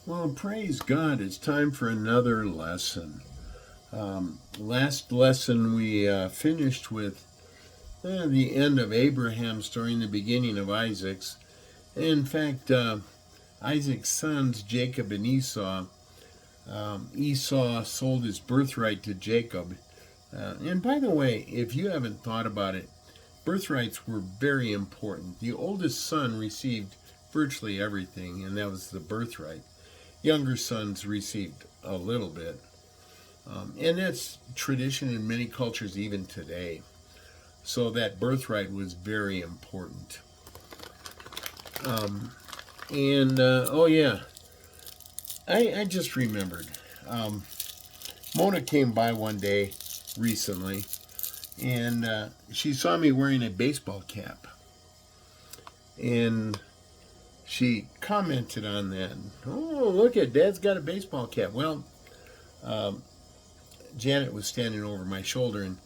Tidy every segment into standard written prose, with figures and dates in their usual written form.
Well, praise God, it's time for another lesson. Last lesson we finished with the end of Abraham's story and the beginning of Isaac's. In fact, Isaac's sons, Jacob and Esau, Esau sold his birthright to Jacob. And by the way, if you haven't thought about it, birthrights were very important. The oldest son received virtually everything, and that was the birthright. Younger sons received a little bit. And that's tradition in many cultures even today. So that birthright was very important. Oh yeah, I just remembered. Mona came by one day recently, and she saw me wearing a baseball cap. And she commented on that. Oh, look at Dad's got a baseball cap. Well, Janet was standing over my shoulder, and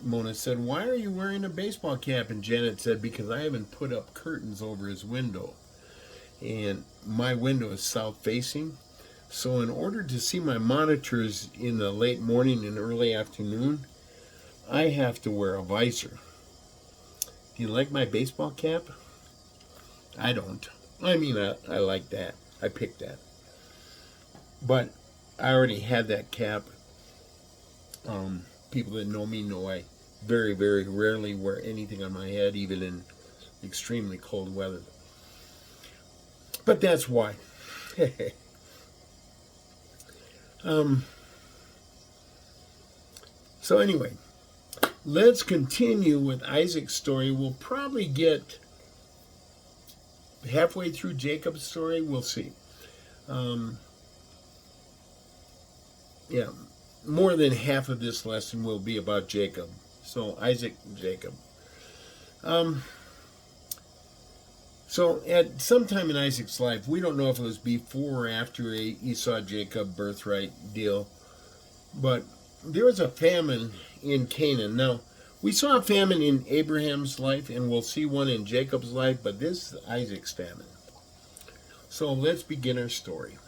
Mona said, "Why are you wearing a baseball cap?" And Janet said, "Because I haven't put up curtains over his window. And my window is south facing. So in order to see my monitors in the late morning and early afternoon, I have to wear a visor. Do you like my baseball cap?" I don't. I mean, I like that. I picked that. But I already had that cap. People that know me know I very, very rarely wear anything on my head, even in extremely cold weather. But that's why. So anyway, let's continue with Isaac's story. We'll probably get halfway through Jacob's story. We'll see. Yeah, more than half of this lesson will be about Jacob. So Isaac and Jacob. So at some time in Isaac's life, we don't know if it was before or after a Esau-Jacob birthright deal, but there was a famine in Canaan. Now, we saw a famine in Abraham's life, and we'll see one in Jacob's life, but this is Isaac's famine. So let's begin our story.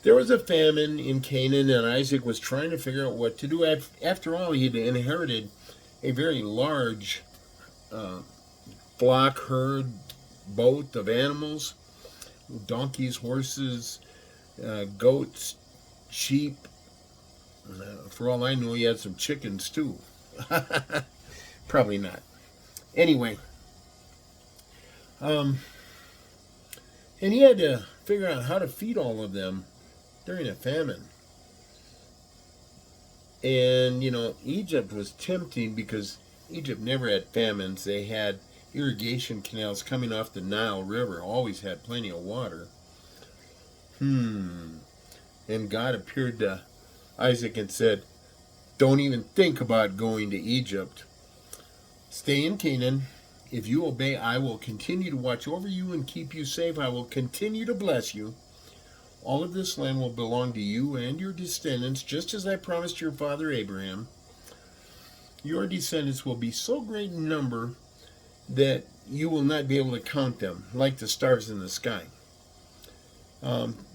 There was a famine in Canaan, and Isaac was trying to figure out what to do. After all, he had inherited a very large flock, herd, boat of animals, donkeys, horses, goats, sheep. For all I know, he had some chickens too. Probably not. Anyway, and he had to figure out how to feed all of them during a famine. And, Egypt was tempting because Egypt never had famines. They had irrigation canals coming off the Nile River, always had plenty of water. And God appeared to Isaac and said, "Don't even think about going to Egypt. Stay in Canaan. If you obey, I will continue to watch over you and keep you safe. I will continue to bless you. All of this land will belong to you and your descendants, just as I promised your father Abraham. Your descendants will be so great in number that you will not be able to count them, like the stars in the sky.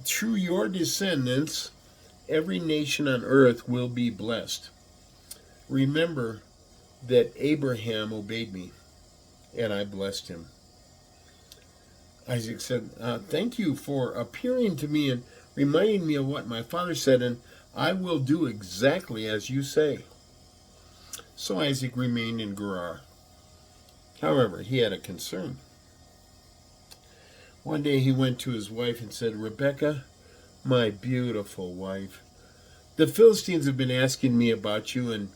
Through your descendants, every nation on earth will be blessed. Remember that Abraham obeyed me, and I blessed him." Isaac said, "Thank you for appearing to me and reminding me of what my father said, and I will do exactly as you say." So Isaac remained in Gerar. However, he had a concern. One day he went to his wife and said, "Rebecca, my beautiful wife, the Philistines have been asking me about you, and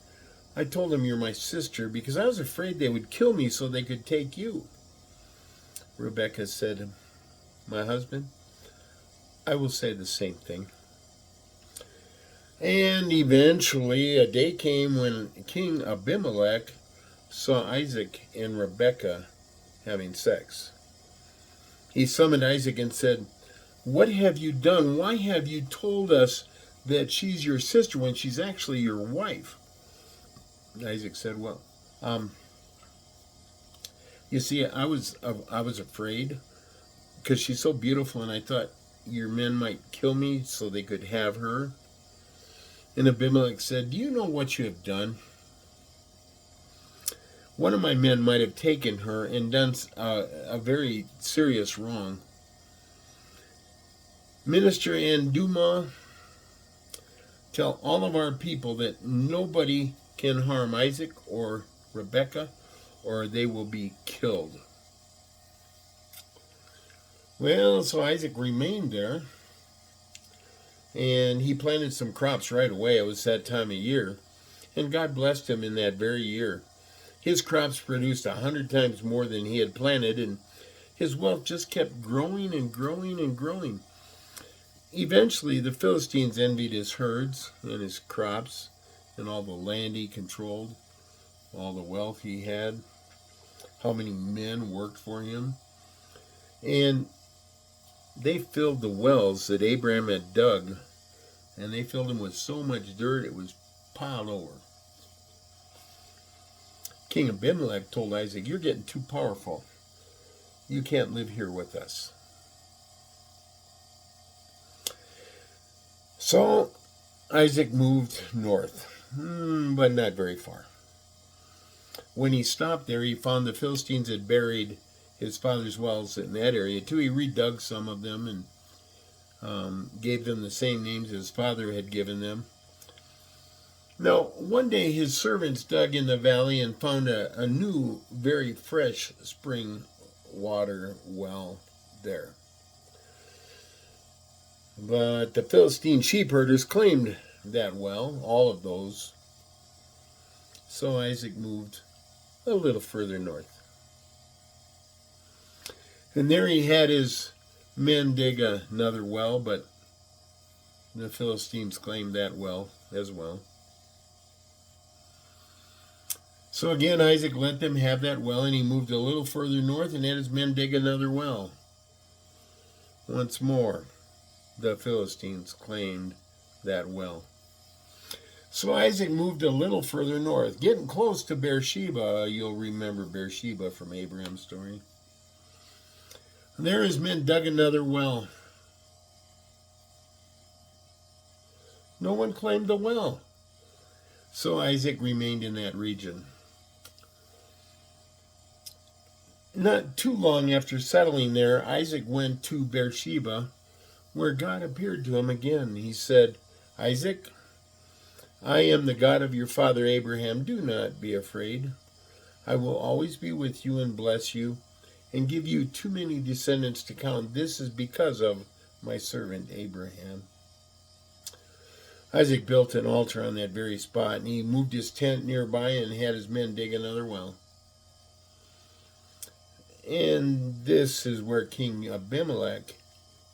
I told them you're my sister because I was afraid they would kill me so they could take you." Rebecca said, "My husband, I will say the same thing." And eventually a day came when King Abimelek saw Isaac and Rebekah having sex. He summoned Isaac and said, "What have you done? Why have you told us that she's your sister when she's actually your wife?" Isaac said, "Well, you see, I was afraid because she's so beautiful, and I thought your men might kill me so they could have her. And Abimelek said, do you know what you have done? One of my men might have taken her and done a very serious wrong. Minister and Duma, tell all of our people that nobody can harm Isaac or Rebekah, or they will be killed. Well, so Isaac remained there, and he planted some crops right away. It was that time of year, and God blessed him in that very year. His crops produced 100 times more than he had planted, and his wealth just kept growing and growing and growing. Eventually, the Philistines envied his herds and his crops and all the land he controlled, all the wealth he had, how many men worked for him. And they filled the wells that Abraham had dug, and they filled them with so much dirt it was piled over. King Abimelek told Isaac, you're getting too powerful. You can't live here with us. So Isaac moved north, but not very far. When he stopped there, he found the Philistines had buried his father's wells in that area too. He redug some of them and gave them the same names his father had given them. Now, one day his servants dug in the valley and found a new, very fresh spring water well there. But the Philistine sheep herders claimed that well, all of those. So Isaac moved a little further north. And there he had his men dig another well, but the Philistines claimed that well as well. So again, Isaac let them have that well, and he moved a little further north and had his men dig another well. Once more, the Philistines claimed that well. So Isaac moved a little further north, getting close to Beersheba. You'll remember Beersheba from Abraham's story. And there his men dug another well. No one claimed the well. So Isaac remained in that region. Not too long after settling there, Isaac went to Beersheba, where God appeared to him again. He said, Isaac, I am the God of your father Abraham. Do not be afraid. I will always be with you and bless you and give you too many descendants to count. This is because of my servant Abraham. Isaac built an altar on that very spot, and he moved his tent nearby and had his men dig another well. And this is where King Abimelek,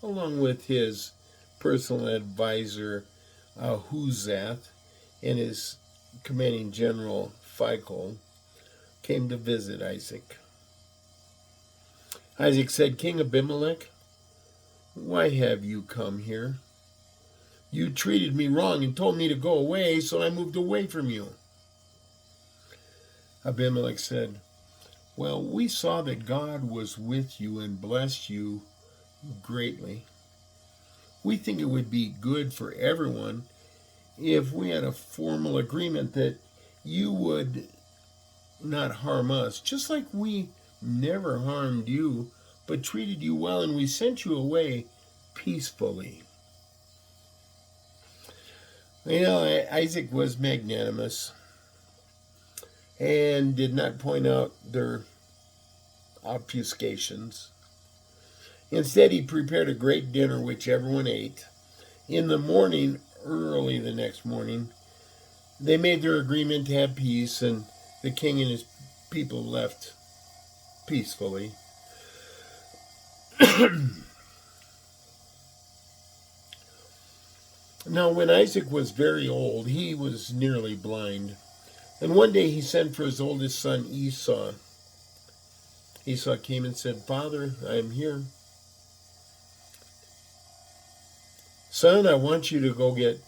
along with his personal advisor Ahuzath and his commanding general Phicol, came to visit Isaac. Isaac said, King Abimelek, why have you come here? You treated me wrong and told me to go away, so I moved away from you. Abimelek said, well, we saw that God was with you and blessed you greatly. We think it would be good for everyone if we had a formal agreement that you would not harm us, just like we never harmed you, but treated you well, and we sent you away peacefully. You know, Isaac was magnanimous and did not point out their obfuscations. Instead, he prepared a great dinner which everyone ate. In the morning, early the next morning, they made their agreement to have peace, and the king and his people left peacefully. Now, when Isaac was very old, he was nearly blind. And one day he sent for his oldest son, Esau. Esau came and said, Father, I am here. Son, I want you to go get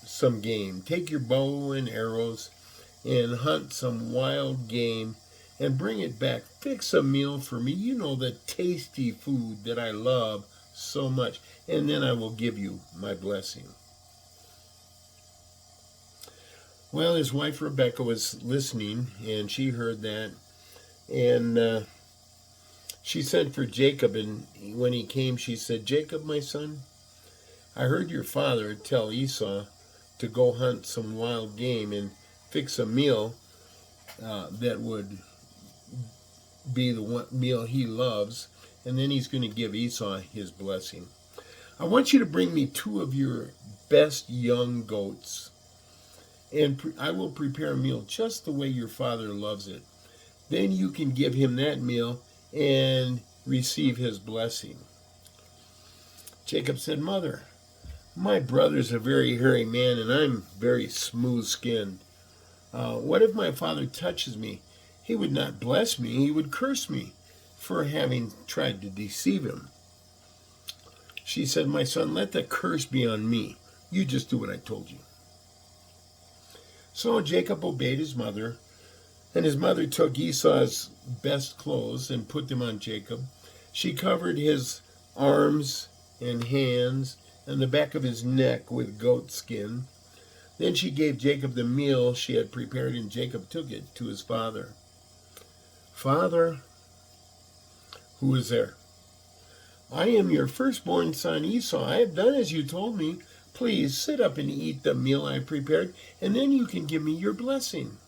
some game. Take your bow and arrows and hunt some wild game and bring it back. Fix a meal for me. You know, the tasty food that I love so much. And then I will give you my blessing. Well, his wife Rebecca was listening, and she heard that. And she sent for Jacob, and when he came, she said, "Jacob, my son, I heard your father tell Esau to go hunt some wild game and fix a meal that would be the one meal he loves, and then he's going to give Esau his blessing. I want you to bring me 2 of your best young goats, and I will prepare a meal just the way your father loves it. Then you can give him that meal and receive his blessing." Jacob said, "Mother, my brother's a very hairy man, and I'm very smooth-skinned. What if my father touches me? He would not bless me, he would curse me for having tried to deceive him." She said, "My son, let the curse be on me. You just do what I told you." So Jacob obeyed his mother, and his mother took Esau's best clothes and put them on Jacob. She covered his arms and hands and the back of his neck with goat skin. Then she gave Jacob the meal she had prepared, and Jacob took it to his father. "Father," who was there, "I am your firstborn son Esau. I have done as you told me. Please sit up and eat the meal I prepared, and then you can give me your blessing."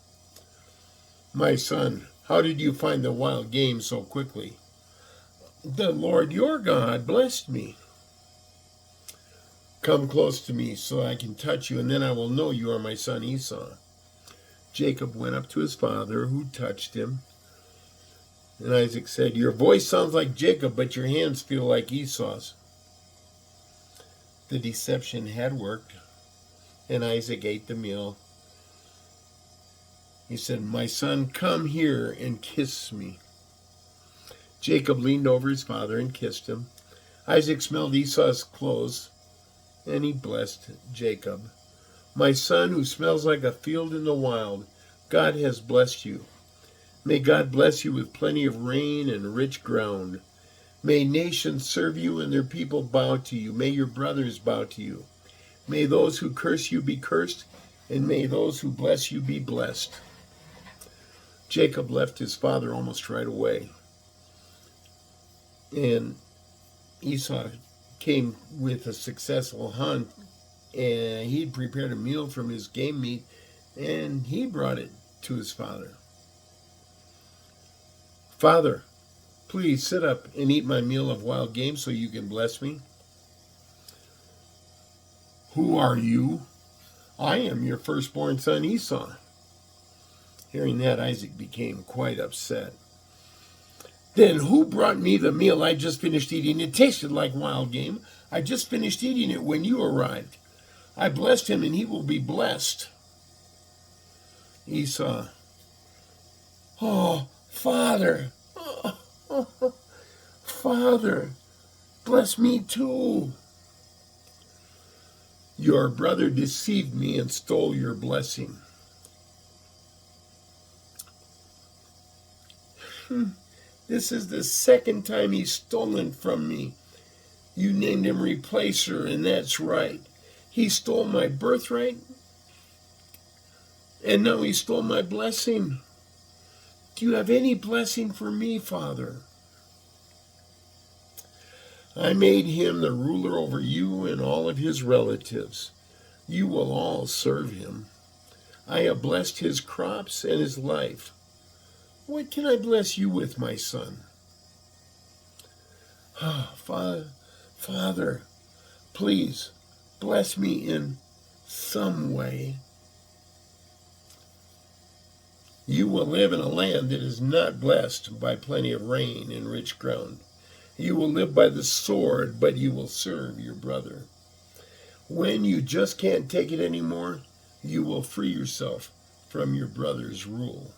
"My son, how did you find the wild game so quickly?" "The Lord your God blessed me." "Come close to me so I can touch you, and then I will know you are my son Esau." Jacob went up to his father, who touched him. And Isaac said, "Your voice sounds like Jacob, but your hands feel like Esau's." The deception had worked, and Isaac ate the meal. He said, "My son, come here and kiss me." Jacob leaned over his father and kissed him. Isaac smelled Esau's clothes, and he blessed Jacob. "My son, who smells like a field in the wild, God has blessed you. May God bless you with plenty of rain and rich ground. May nations serve you and their people bow to you. May your brothers bow to you. May those who curse you be cursed, and may those who bless you be blessed." Jacob left his father almost right away, and Esau came with a successful hunt, and he'd prepared a meal from his game meat, and he brought it to his father. "Father, please sit up and eat my meal of wild game so you can bless me." "Who are you?" "I am your firstborn son Esau." Hearing that, Isaac became quite upset. "Then who brought me the meal I just finished eating? It tasted like wild game. I just finished eating it when you arrived. I blessed him, and he will be blessed." Esau, "Oh, Father, Father, bless me too." "Your brother deceived me and stole your blessing." "This is the second time he's stolen from me. You named him Replacer, and that's right. He stole my birthright, and now he stole my blessing. Do you have any blessing for me, Father?" "I made him the ruler over you and all of his relatives. You will all serve him. I have blessed his crops and his life. What can I bless you with, my son?" Father, please bless me in some way." "You will live in a land that is not blessed by plenty of rain and rich ground. You will live by the sword, but you will serve your brother. When you just can't take it anymore, you will free yourself from your brother's rule."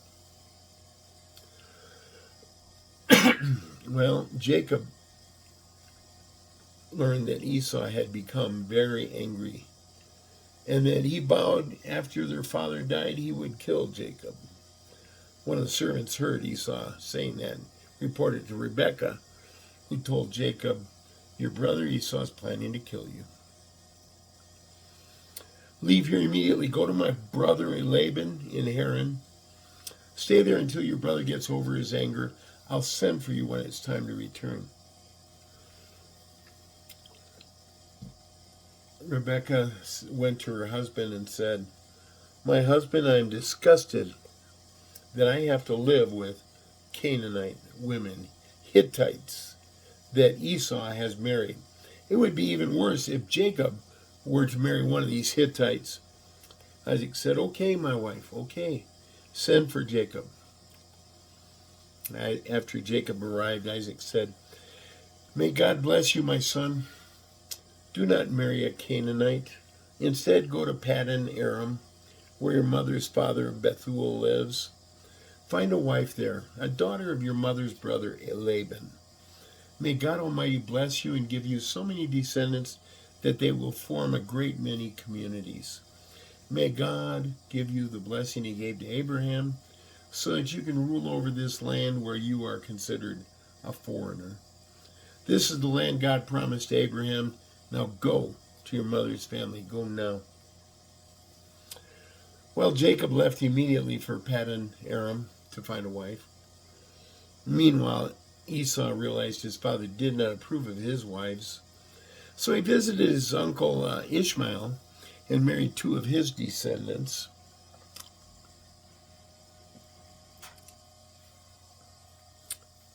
Well, Jacob learned that Esau had become very angry, and that he vowed after their father died he would kill Jacob. One of the servants heard Esau saying that and reported to Rebekah, who told Jacob, "Your brother Esau is planning to kill you. Leave here immediately. Go to my brother Laban in Haran. Stay there until your brother gets over his anger. I'll send for you when it's time to return." Rebekah went to her husband and said, "My husband, I am disgusted that I have to live with Canaanite women, Hittites, that Esau has married. It would be even worse if Jacob were to marry one of these Hittites." Isaac said, "Okay, my wife, okay. Send for Jacob." After Jacob arrived, Isaac said, "May God bless you, my son. Do not marry a Canaanite. Instead, go to Paddan Aram, where your mother's father Bethuel lives. Find a wife there, a daughter of your mother's brother Laban. May God Almighty bless you and give you so many descendants that they will form a great many communities. May God give you the blessing he gave to Abraham, so that you can rule over this land where you are considered a foreigner. This is the land God promised to Abraham. Now go to your mother's family. Go now." Well, Jacob left immediately for Paddan Aram to find a wife. Meanwhile, Esau realized his father did not approve of his wives. So he visited his uncle Ishmael and married two of his descendants.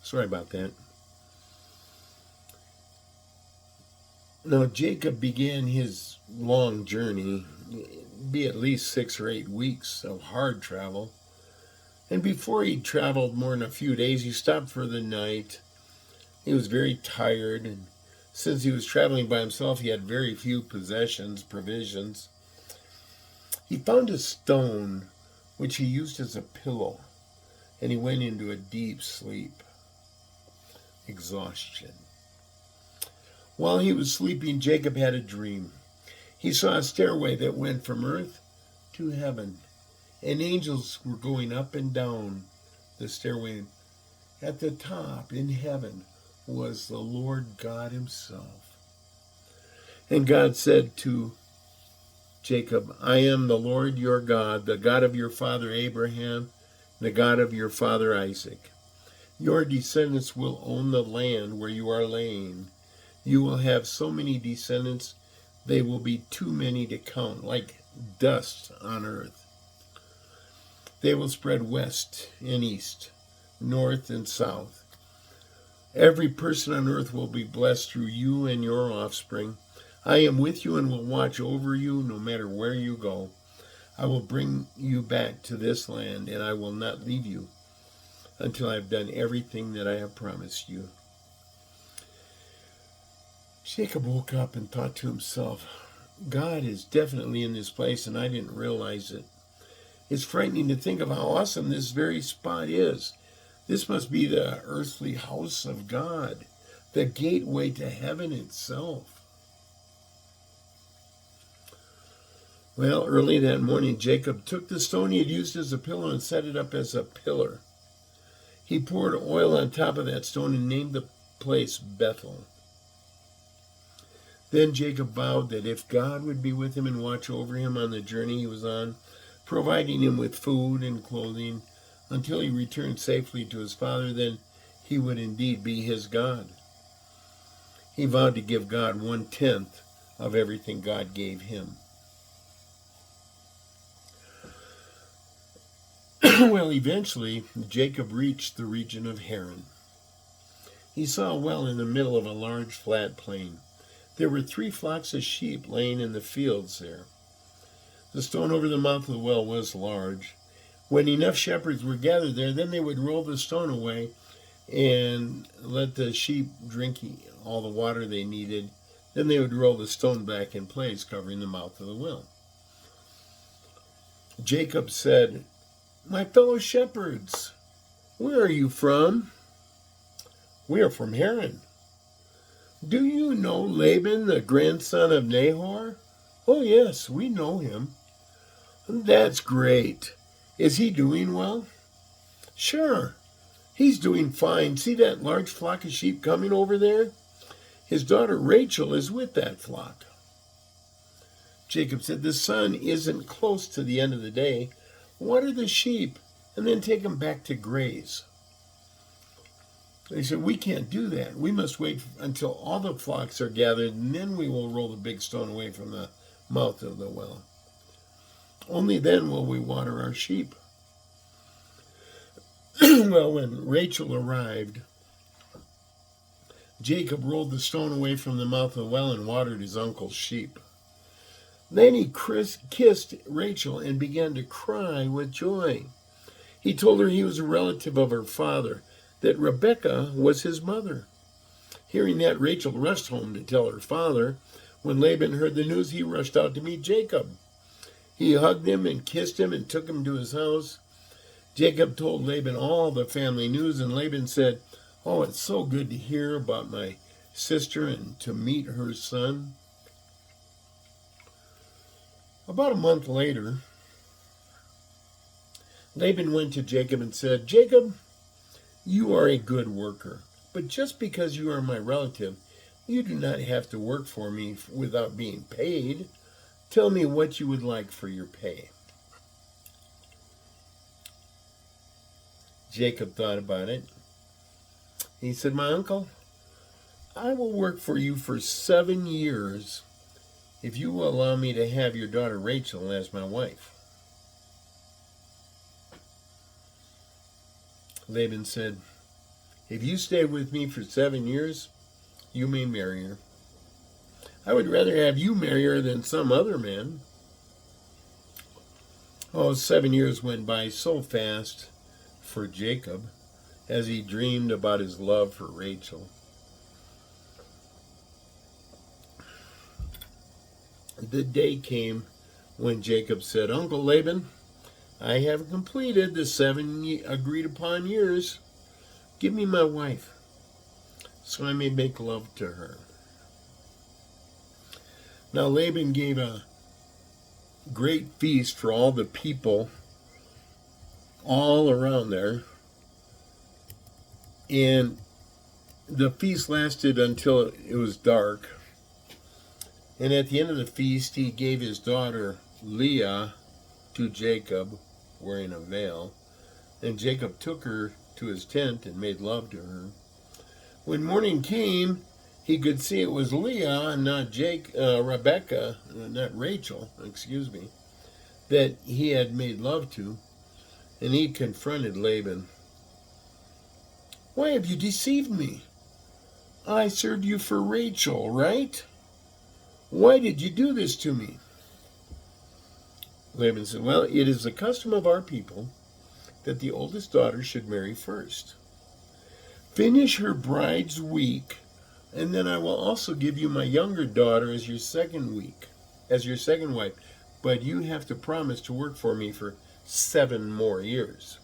Sorry about that. Now Jacob began his long journey, be at least 6 or 8 weeks of hard travel. And before he traveled more than a few days, he stopped for the night. He was very tired, and since he was traveling by himself, he had very few provisions. He found a stone which he used as a pillow, and he went into a deep sleep. Exhaustion. While he was sleeping, Jacob had a dream. He saw a stairway that went from earth to heaven, and angels were going up and down the stairway. At the top in heaven was the Lord God himself. And God said to Jacob, "I am the Lord your God, the God of your father Abraham, the God of your father Isaac. Your descendants will own the land where you are laying. You will have so many descendants, they will be too many to count, like dust on earth. They will spread west and east, north and south. Every person on earth will be blessed through you and your offspring. I am with you and will watch over you no matter where you go. I will bring you back to this land, and I will not leave you until I have done everything that I have promised you." Jacob woke up and thought to himself, God is definitely in this place, and I didn't realize it. It's frightening to think of how awesome this very spot is. This must be the earthly house of God, the gateway to heaven itself. Well, early that morning, Jacob took the stone he had used as a pillow and set it up as a pillar. He poured oil on top of that stone and named the place Bethel. Then Jacob vowed that if God would be with him and watch over him on the journey he was on, providing him with food and clothing until he returned safely to his father, then he would indeed be his God. He vowed to give God 1/10 of everything God gave him. Well, eventually, Jacob reached the region of Haran. He saw a well in the middle of a large flat plain. There were 3 flocks of sheep laying in the fields there. The stone over the mouth of the well was large. When enough shepherds were gathered there, then they would roll the stone away and let the sheep drink all the water they needed. Then they would roll the stone back in place, covering the mouth of the well. Jacob said, "My fellow shepherds, where are you from?" "We are from Haran." "Do you know Laban, the grandson of Nahor?" "Oh, yes, we know him." "That's great. Is he doing well?" Sure, he's doing fine. See that large flock of sheep coming over there? His daughter Rachel is with that flock. Jacob said, the sun isn't close to the end of the day. Water the sheep and then take them back to graze. They said, we can't do that. We must wait until all the flocks are gathered, and then we will roll the big stone away from the mouth of the well. Only then will we water our sheep. Well, when Rachel arrived, Jacob rolled the stone away from the mouth of the well and watered his uncle's sheep. Then he kissed Rachel and began to cry with joy. He told her he was a relative of her father, that Rebekah was his mother. Hearing that, Rachel rushed home to tell her father. When Laban heard the news, he rushed out to meet Jacob. He hugged him and kissed him and took him to his house. Jacob told Laban all the family news, and Laban said, oh, it's so good to hear about my sister and to meet her son. About a month later, Laban went to Jacob and said, Jacob, you are a good worker, but just because you are my relative, you do not have to work for me without being paid. Tell me what you would like for your pay. Jacob thought about it. He said, my uncle, I will work for you for 7 years if you will allow me to have your daughter Rachel as my wife. Laban said, if you stay with me for 7 years, you may marry her. I would rather have you marry her than some other man. Oh, 7 years went by so fast for Jacob as he dreamed about his love for Rachel. The day came when Jacob said, Uncle Laban, I have completed the 7 agreed upon years. Give me my wife, so I may make love to her. Now Laban gave a great feast for all the people all around there, and the feast lasted until it was dark. And at the end of the feast, he gave his daughter Leah to Jacob, wearing a veil. And Jacob took her to his tent and made love to her. When morning came, he could see it was Leah and not Rebekah, not Rachel, that he had made love to. And he confronted Laban. Why have you deceived me? I served you for Rachel, right? Why did you do this to me? Laban said, well, it is the custom of our people that the oldest daughter should marry first. Finish her bride's week, and then I will also give you my younger daughter as your second wife. But you have to promise to work for me for 7 more years.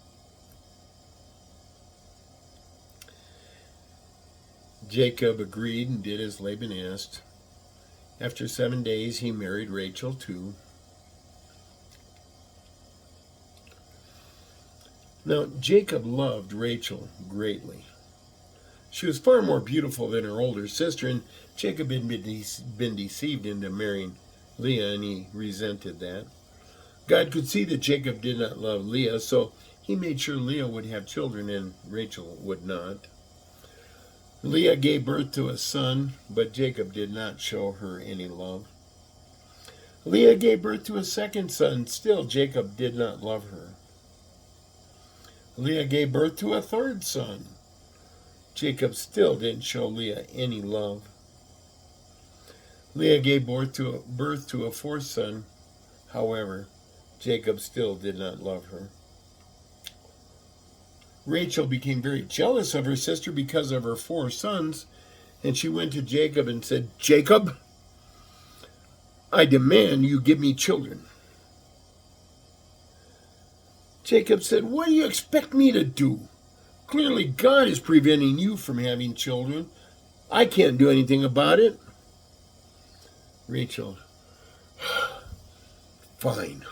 Jacob agreed and did as Laban asked. After 7 days, he married Rachel too. Now, Jacob loved Rachel greatly. She was far more beautiful than her older sister, and Jacob had been deceived into marrying Leah, and he resented that. God could see that Jacob did not love Leah, so he made sure Leah would have children and Rachel would not. Leah gave birth to a son, but Jacob did not show her any love. Leah gave birth to a second son, still Jacob did not love her. Leah gave birth to a third son. Jacob still didn't show Leah any love. Leah gave birth to a fourth son. However, Jacob still did not love her. Rachel became very jealous of her sister because of her 4 sons, and she went to Jacob and said, Jacob, I demand you give me children. Jacob said, what do you expect me to do? Clearly God is preventing you from having children. I can't do anything about it. Rachel, fine.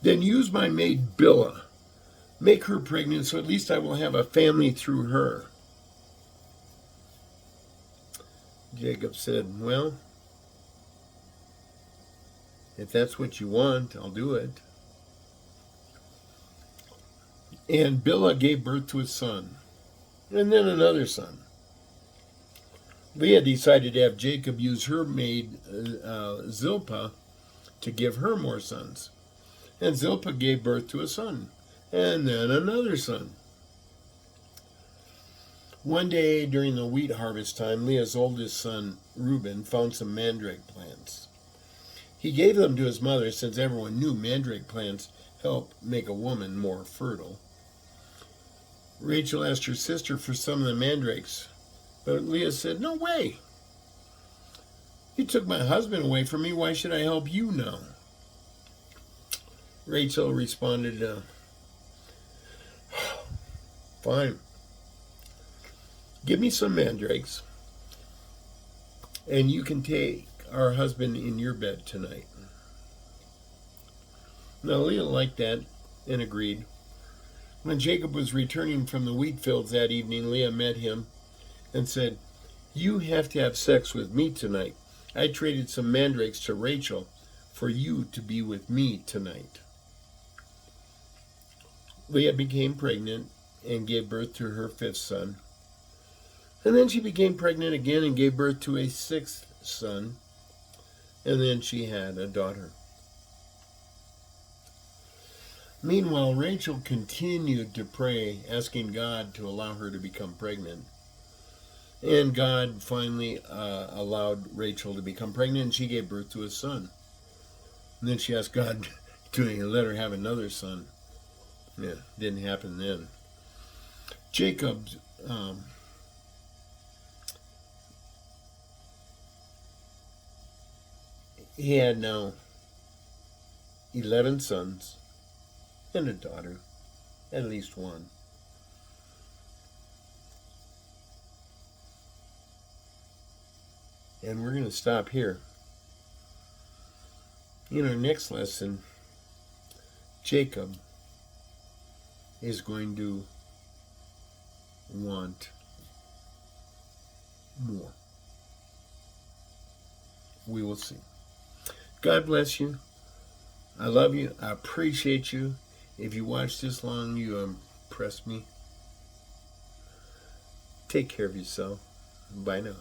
Then use my maid Bilhah Make her pregnant, so at least I will have a family through her. Jacob said, well, if that's what you want, I'll do it. And Bilhah gave birth to a son, and then another son. Leah decided to have Jacob use her maid Zilpah to give her more sons. And Zilpah gave birth to a son, and then another son. One day during the wheat harvest time, Leah's oldest son, Reuben, found some mandrake plants. He gave them to his mother since everyone knew mandrake plants help make a woman more fertile. Rachel asked her sister for some of the mandrakes, but Leah said, no way. You took my husband away from me. Why should I help you now? Rachel responded, fine. Give me some mandrakes, and you can take our husband in your bed tonight. Now Leah liked that and agreed. When Jacob was returning from the wheat fields that evening, Leah met him and said, you have to have sex with me tonight. I traded some mandrakes to Rachel for you to be with me tonight. Leah became pregnant and gave birth to her fifth son. And then she became pregnant again and gave birth to a sixth son. And then she had a daughter. Meanwhile, Rachel continued to pray, asking God to allow her to become pregnant. And God finally allowed Rachel to become pregnant, and she gave birth to a son. And then she asked God to let her have another son. Yeah, didn't happen then. Jacob he had now 11 sons and a daughter, at least one. And we're going to stop here. In our next lesson, Jacob is going to want more. We will see. God bless you. I love you. I appreciate you. If you watched this long, you impressed me. Take care of yourself. Bye now.